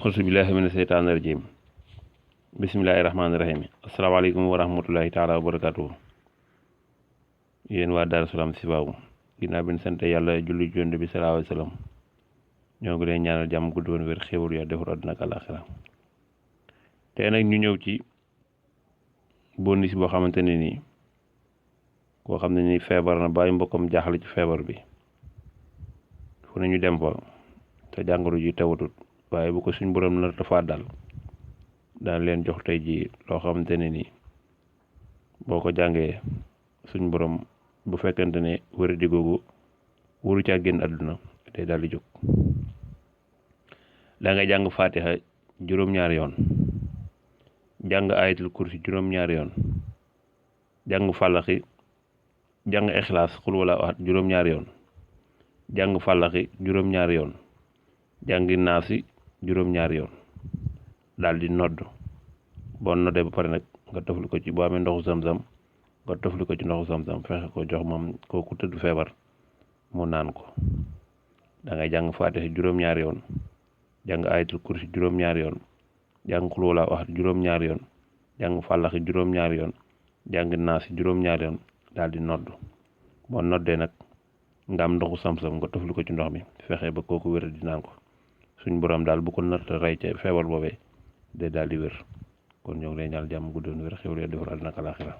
auzubillahi mina seytaani rajim bismillahi rahmaani rahim asalaamaaleykum wa rahmatullahi taala wa barakatuhu yéen waa Daaru Salaam Sibaabu ginnaaw bi ñu sant yàlla julli jonde bi sallallahu alayhi wa sallam ñoo ngi leen ñaanal jàmm gudd woon wér xéwal ya defar àddina ak àllaaxira tey nag ñu ñëw ci bonus boo xamante ne nii koo xam ne nii feebar na bàyyi mbokkam jaaxle ci feebar bi fu ne ñu dem fa te jàngoro ji tawatut waaye bu ko suñ borom nar dafa dal daan leen jox tey ji loo xamante ne nii boo ko jàngee suñ borom bu fekkente ne wéradi googu wuru caa génn àdduna day daal di jóg. da ngay jàng fatiha juróom-ñaari yoon jàng ayatul kursi juróom-ñaari yoon jàng fàllaxi jàng ixlaas xul wala ahad juróom-ñaari yoon jàng fàllaxi juróom-ñaari yoon jàngi naasi juróom-ñaari yoon daal di nodd boo noddee ba pare nag nga tofli ko ci boo amee ndoxu sam-sam nga tofli ko ci ndoxu sam-sam fexe ko jox moom kooku tëdd feebar mu naan ko. da ngay jàng fatiha juróom-ñaari yoon jàng ayatul kursi juróom-ñaari yoon jàng xul wala ahad juróom-ñaari yoon jàng fàllaxi juróom-ñaari yoon jàng naasi juróom-ñaari yoon daal di nodd boo noddee nag nga am ndoxu sam-sam nga tofli ko ci ndox mi fexe ba kooku wér di naan ko suñ borom daal bu ko narta rey ca feebar boobee day daal di wér kon ñoo ngi lay ñaanal jàmm guddoon wér xéwal ya defar àddina ak àllaaxira